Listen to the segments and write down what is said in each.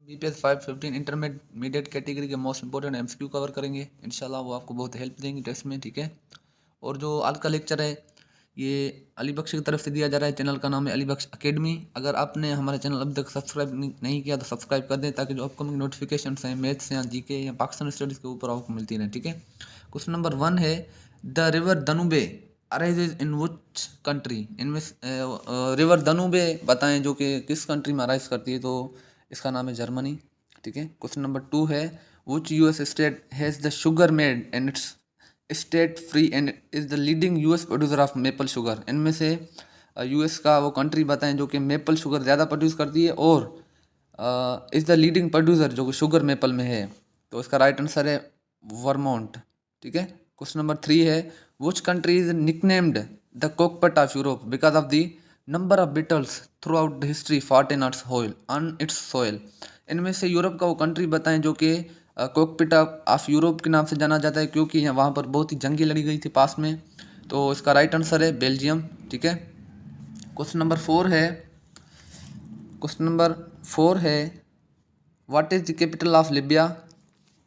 BPS 515 intermediate category के most important MCQ cover करेंगे इंशाल्लाह। वो आपको बहुत हेल्प देंगे टेस्ट में, ठीक है। और जो आज का लेक्चर है ये अली बख्श की तरफ से दिया जा रहा है। चैनल का नाम है अली बख्श अकेडमी। अगर आपने हमारा चैनल अभी तक सब्सक्राइब नहीं किया तो सब्सक्राइब कर दें, ताकि जो अपकमिंग नोटिफिकेशंस हैं मैथ्स या जीके या पाकिस्तान स्टडीज़ के ऊपर आपको मिलती रहें, ठीक है। क्वेश्चन नंबर 1 है, the river Danube arises in which country. इनमें रिवर दनुबे बताएं जो कि किस कंट्री में अराइज करती है, तो इसका नाम है जर्मनी, ठीक है। क्वेश्चन नंबर 2 है, which US state has the sugar made and its state free and is the leading US producer of maple sugar. इनमें से यूएस का वो कंट्री बताएं जो कि मेपल शुगर ज़्यादा प्रोड्यूस करती है और इज़ द लीडिंग प्रोड्यूसर जो कि शुगर मेपल में है। तो इसका राइट आंसर है वर्मोंट, ठीक है। क्वेश्चन नंबर 3 है, which country is nicknamed the cockpit of Europe because of the number of battles throughout the history fought in its soil. इनमें से यूरोप का वो कंट्री बताएं जो कि कॉकपिट ऑफ यूरोप के नाम से जाना जाता है, क्योंकि वहाँ पर बहुत ही जंगी लड़ी गई थी पास में। तो इसका राइट आंसर है बेल्जियम, ठीक है। क्वेश्चन नंबर 4 है, what is the capital of Libya.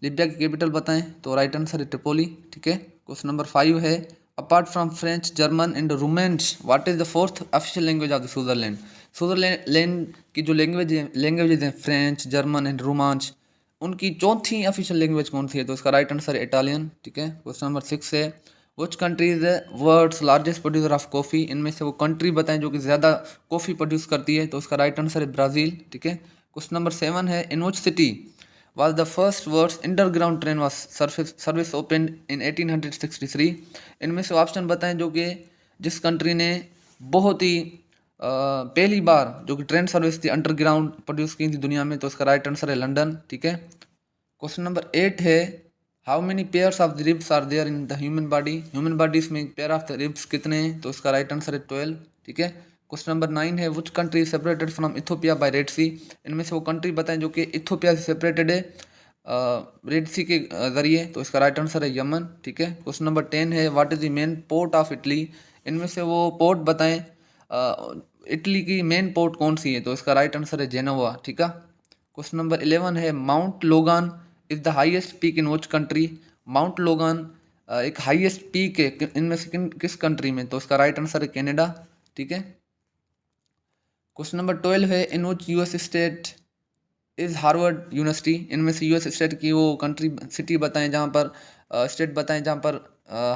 Libya की कैपिटल बताएं, तो राइट आंसर है ट्रिपोली, ठीक है। क्वेश्चन नंबर 5 है, apart from French, German and romance what is the fourth official language of the Switzerland. Switzerland की जो लैंग्वेज हैं फ्रेंच, जर्मन एंड रोमांस, उनकी चौथी ऑफिशियल लैंग्वेज कौन सी है, तो इसका राइट आंसर है इटालियन, ठीक है। क्वेश्चन नंबर 6 है, which country is the world's largest producer of coffee. इनमें से वो कंट्री बताएं जो कि ज़्यादा कॉफ़ी प्रोड्यूस करती है, तो उसका राइट आंसर है ब्राज़ील, ठीक है। क्वेश्चन नंबर 7 है, in which city was the first world's underground train was service opened in 1863। इनमें से ऑप्शन बताएं जो कि जिस कंट्री ने बहुत ही पहली बार जो कि ट्रेन सर्विस थी अंडरग्राउंड प्रोड्यूस की थी दुनिया में, तो इसका राइट आंसर है लंदन, ठीक है। क्वेश्चन नंबर 8 है, how many pairs of the ribs are there in the human body. Human bodies में पेयर ऑफ द रिब्स कितने हैं, तो इसका राइट आंसर है 12, ठीक है। क्वेश्चन नंबर 9 है, which country separated from Ethiopia by Red Sea. इनमें से वो कंट्री बताएं जो कि इथोपिया से सेपरेटेड है रेड सी के जरिए, तो इसका राइट आंसर है यमन, ठीक है। क्वेश्चन नंबर 10 है, what is the main port of Italy. इनमें से वो पोर्ट बताएं इटली की मेन पोर्ट कौन सी है, तो इसका राइट आंसर है जेनोवा, ठीक है। क्वेश्चन नंबर 11 है, mount Logan is the highest peak in which country. Mount Logan एक हाईएस्ट पीक है इनमें से किस कंट्री में, तो इसका राइट आंसर है कनाडा, ठीक है। क्वेश्चन नंबर 12 है, in which US state is Harvard University. इनमें से यूएस स्टेट की वो कंट्री सिटी बताएं जहाँ पर स्टेट बताएं जहाँ पर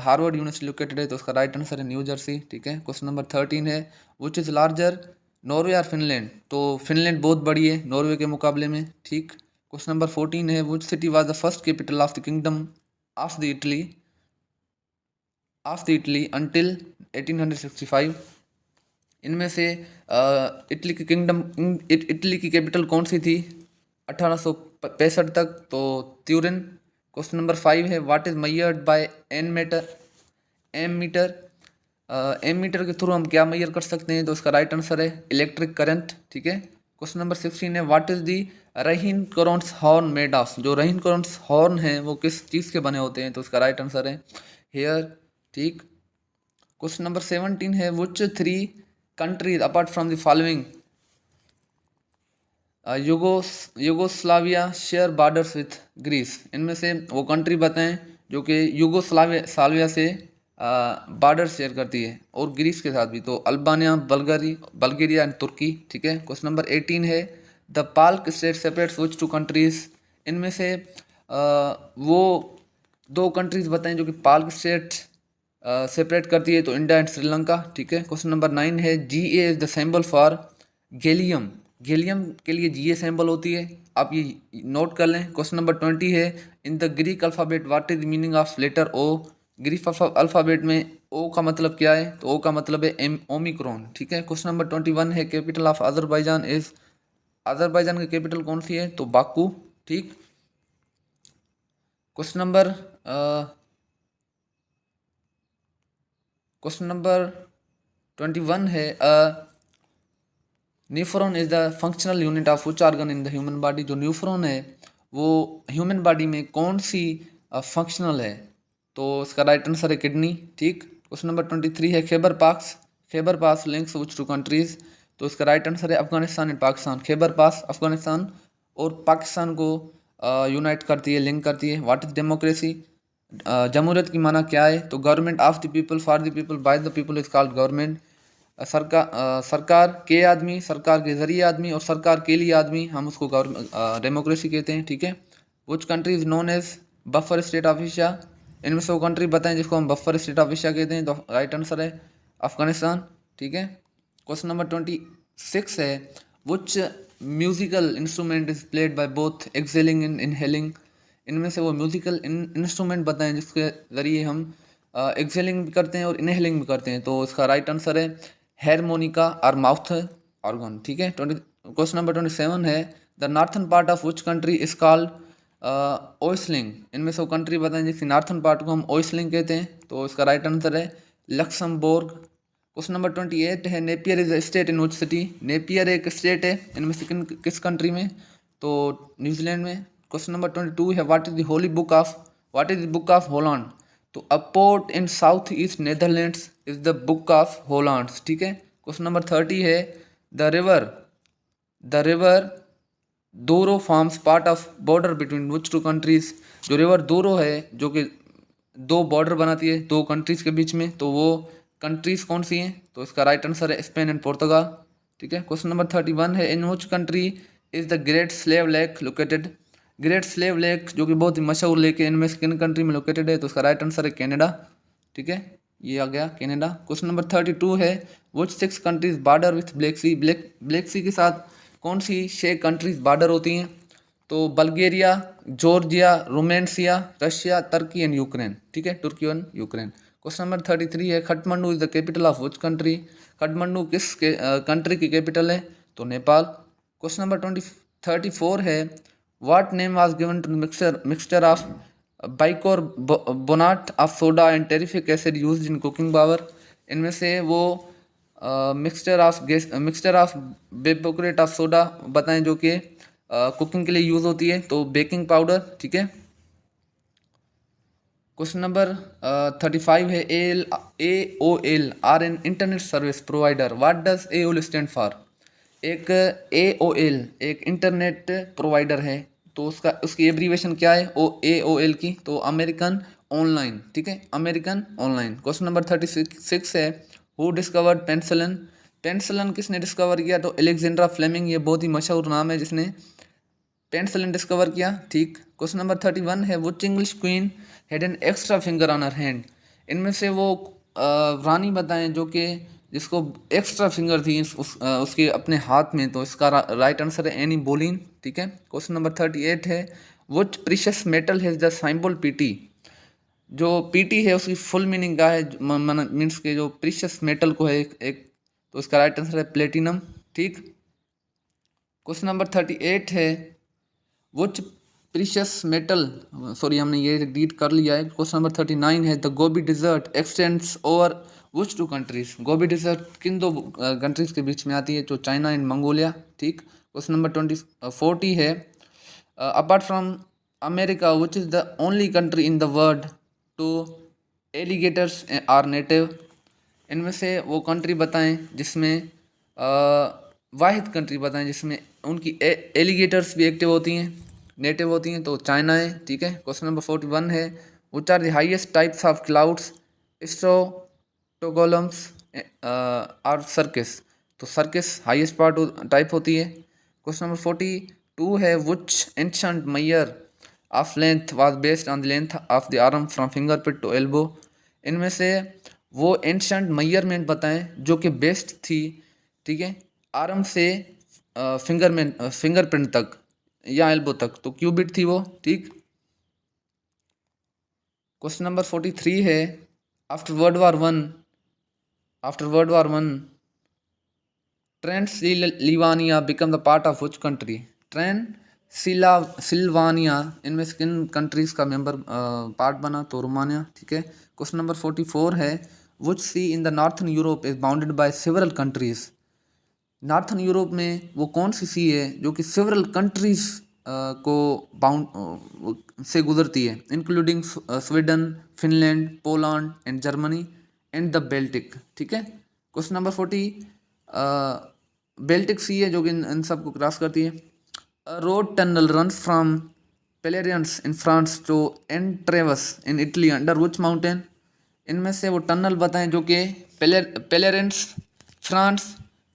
हार्वर्ड यूनिवर्सिटी लोकेटेड है, तो उसका राइट आंसर है न्यू जर्सी, ठीक है। क्वेश्चन नंबर 13 है, विच इज़ लार्जर नॉर्वे और फिनलैंड। तो फिनलैंड बहुत बड़ी है नॉर्वे के मुकाबले में, ठीक। क्वेश्चन नंबर 14 है, which city was the first capital of the kingdom of the Italy until 1865। इनमें से इटली की कैपिटल कौन सी थी 1865 तक, तो त्यूरिन। क्वेश्चन नंबर 5 है, what is measured by ammeter. Ammeter के थ्रू हम क्या मेजर कर सकते हैं, तो उसका राइट आंसर है इलेक्ट्रिक करंट, ठीक है। क्वेश्चन नंबर 16 है, व्हाट इज दी रहीन करोन्स हॉर्न मेड ऑफ। जो रहीन करोन्स हॉर्न है वो किस चीज़ के बने होते हैं, तो उसका राइट आंसर है हेयर, ठीक। क्वेश्चन नंबर 17 है, which 3 countries apart from the following Yugoslavia share borders with Greece. इनमें से वो कंट्री बताएं जो कि यूगोस्लाविया से बॉर्डर शेयर करती है और ग्रीस के साथ भी, तो अल्बानिया, बल्गेरिया एंड तुर्की, ठीक है। क्वेश्चन नंबर 18 है, the Palk state separates which 2 countries. इनमें से वो 2 कंट्रीज बताएं जो कि पाल्क स्टेट सेपरेट करती है, तो इंडिया एंड श्रीलंका, ठीक है। क्वेश्चन नंबर 9 है, GA is the symbol for gallium. Gallium के लिए GA सिंबल होती है, आप ये नोट कर लें। क्वेश्चन नंबर 20 है, in the Greek alphabet what is the meaning of letter O। Greek alphabet में O का मतलब क्या है, तो O का मतलब है ओमिक्रॉन, ठीक है। क्वेश्चन नंबर 21 है, capital of Azerbaijan is. Azerbaijan की कैपिटल कौन सी है, तो बाकू, ठीक। क्वेश्चन नंबर 21 है, nephron is the functional unit of which organ in the human body. जो न्यूफ्रॉन है वो ह्यूमन बॉडी में कौन सी फंक्शनल है, तो इसका राइट आंसर है किडनी, ठीक। क्वेश्चन नंबर 23 है, खैबर पास लिंक्स विच 2 कंट्रीज। तो इसका राइट आंसर है अफगानिस्तान एंड पाकिस्तान। खैबर पास अफगानिस्तान और पाकिस्तान को यूनाइट करती है, लिंक करती है। What is democracy? जमहूरियत की माना क्या है? तो government of the people, for the people, by the people is called government. सरकार के आदमी, सरकार के जरिए आदमी और सरकार के लिए आदमी, हम उसको डेमोक्रेसी कहते हैं, ठीक है। Which country is known as buffer state of Asia? इनमें से वो कंट्री बताएं जिसको हम बफर स्टेट ऑफ एशिया कहते हैं। तो राइट आंसर है अफगानिस्तान, ठीक है। क्वेश्चन नंबर 26 है, विच musical instrument is played by both excelling and inhaling? इनमें से वो म्यूजिकल इंस्ट्रूमेंट बताएं जिसके ज़रिए हम एक्सेलिंग भी करते हैं और इनहेलिंग भी करते हैं। तो इसका राइट आंसर है हारमोनिका और माउथ ऑर्गन, ठीक है। क्वेश्चन नंबर 27 है, the northern part of which country is called Oesling? इनमें से वो कंट्री बताएं जिसकी नॉर्थन पार्ट को हम ओइसलिंग कहते हैं। तो इसका राइट आंसर है लक्समबर्ग। क्वेश्चन नंबर 28 है, Napier is a state in which city? Napier एक स्टेट है, इनमें से किस कंट्री में? तो न्यूजीलैंड में। क्वेश्चन नंबर 22 है, what is the book of Holland? तो a port in south east Netherlands is the book of Holland, ठीक है। क्वेश्चन नंबर 30 है, the river Douro forms part of border between which two countries? जो river Douro है जो कि दो border बनाती है दो कंट्रीज के बीच में, तो वो कंट्रीज कौन सी हैं? तो इसका राइट आंसर है स्पेन एंड पुर्तगाल, ठीक है। क्वेश्चन नंबर 31 है, in which country is the Great Slave Lake located? Great Slave Lake जो कि बहुत ही मशहूर लेक है, इनमें से किन कंट्री में लोकेटेड है? तो उसका राइट आंसर है कनाडा, ठीक है। ये आ गया कनाडा। क्वेश्चन नंबर 32 है, which 6 countries border with Black Sea? Black Sea के साथ कौन सी 6 कंट्रीज बॉर्डर होती हैं? तो Bulgaria, Georgia, Romania, Russia, Turkey and Ukraine, ठीक है, Turkey and Ukraine. Question number 33 है, Kathmandu is the capital of which country? Kathmandu किस कंट्री की कैपिटल है? तो नेपाल। क्वेश्चन नंबर 34 है, what name was given to mixture of bicarbonate of soda and terrific acid used in cooking power? इनमें से वो mixture of bicarbonate of soda बताएं जो कि कुकिंग के लिए यूज होती है। तो बेकिंग पाउडर, ठीक है। क्वेश्चन नंबर 35 है, AOL are an internet service provider, what does AOL stand for? एक AOL एक इंटरनेट प्रोवाइडर है, तो उसकी एब्रीवेशन क्या है AOL की? तो अमेरिकन ऑनलाइन, ठीक है, अमेरिकन ऑनलाइन। क्वेश्चन नंबर 36 है, हु डिस्कवर्ड पेनिसिलिन? पेनिसिलिन किसने डिस्कवर किया? तो अलेक्जेंड्रा फ्लेमिंग, ये बहुत ही मशहूर नाम है जिसने पेनिसिलिन डिस्कवर किया, ठीक। क्वेश्चन नंबर 31 है, which English queen had an extra finger on her hand? इनमें से वो रानी बताएं जो कि जिसको एक्स्ट्रा फिंगर थी उसके अपने हाथ में। तो इसका राइट आंसर है एनी बोलिन, ठीक है। क्वेश्चन नंबर 38 है, which precious metal has the symbol PT? जो PT है उसकी फुल मीनिंग क्या है? मीन्स के जो प्रीशियस मेटल को है एक, तो इसका राइट आंसर है प्लेटिनम, ठीक। क्वेश्चन नंबर 38 है, विच प्रीशियस मेटल, सॉरी हमने ये रीड कर लिया है। क्वेश्चन नंबर 39 है, the Gobi desert extends over which two countries? Gobi desert किन दो कंट्रीज के बीच में आती है? तो चाइना एंड मंगोलिया, ठीक। क्वेश्चन नंबर 40 है, apart from America which is the only country in the world to alligators are native? इनमें से वो कंट्री बताएं जिसमें वाहिद कंट्री बताएं जिसमें उनकी एलिगेटर्स भी एक्टिव होती हैं, नेटिव होती हैं। तो चाइना है, ठीक है। क्वेश्चन नंबर 41 है, which are the highest types of clouds? Stratocumulus और सर्किस? तो सर्किस हाईएस्ट टाइप होती है। क्वेश्चन नंबर 42 है, which ancient measure of length was based on the length of the arm from finger tip to elbow? इनमें से वो ancient measurement बताएं जो कि बेस्ट थी, ठीक है, आर्म से फिंगर प्रिंट तक या एल्बो तक, तो क्यूबिट थी वो, ठीक। क्वेश्चन नंबर 43 है, after World War One Transylvania become the part of which country? Sylvania इनमें से किन कंट्रीज का मेंबर पार्ट बना? तो रोमानिया, ठीक है। क्वेश्चन नंबर 44 है, which sea in the northern Europe is bounded by several countries? Northern Europe में वो कौन सी सी है जो कि सेवरल कंट्रीज को बाउंड से गुजरती है, including Sweden, Finland, Poland and Germany and the Baltic, ठीक है। क्वेश्चन नंबर 40 बेल्टिक सी है जो कि इन सबको क्रॉस करती है। A road tunnel runs from Pelerians in France to Entreves in Italy under which mountain? इनमें से वो टनल बताएं जो कि पेलेरेंस फ्रांस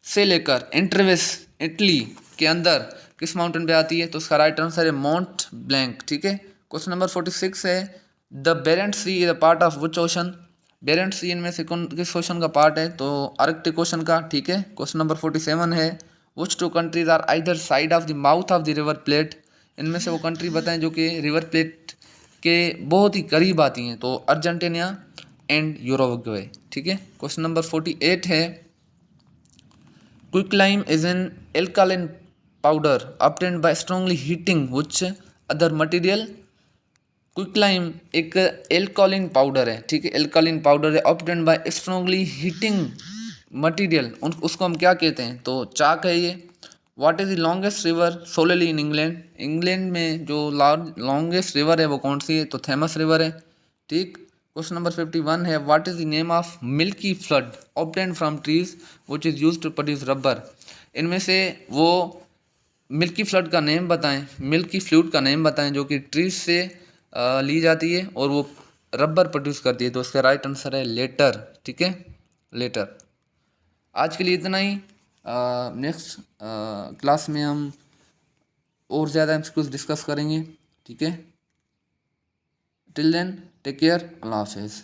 से लेकर एंट्रेवेस इटली के अंदर किस माउंटेन पे आती है? तो उसका राइट आंसर है माउंट ब्लैंक। ठीक है। क्वेश्चन नंबर 46 है the Barents Sea is a part of which ocean? Barents Sea इनमें से कौन किस ओशन का पार्ट है? तो आर्कटिक ओशन का। ठीक है। क्वेश्चन नंबर 47 है which two countries are either side of the mouth of the river Plate? इनमें से वो कंट्री बताएं जो कि रिवर प्लेट के बहुत ही करीब आती हैं। तो अर्जेंटीना एंड यूरुग्वे। ठीक है। क्वेश्चन नंबर 48 है quicklime is an alkaline powder obtained by strongly heating which other material? Quicklime एक एल्कालाइन पाउडर है। ठीक है। एल्कालाइन पाउडर है obtained by strongly heating material. उसको हम क्या कहते हैं? तो चाक है ये। What is the longest river सोलेली in England? England में जो लॉन्गेस्ट रिवर है वो कौन सी है? तो थेमस रिवर है। ठीक। क्वेश्चन नंबर 51 है what is the name of milky fluid obtained from trees which is used to produce rubber? इनमें से वो मिल्की फ्लड का नेम बताएं, मिल्की फ्लूड का नेम बताएं जो कि ट्रीज से ली जाती है और वो रबर प्रोड्यूस करती है। तो उसका राइट आंसर है लेटर। ठीक है। लेटर। आज के लिए इतना ही। नेक्स्ट क्लास में हम और ज़्यादा एमसीक्यूज डिस्कस करेंगे। ठीक है। Till then take care. अल्लाह हाफिज़।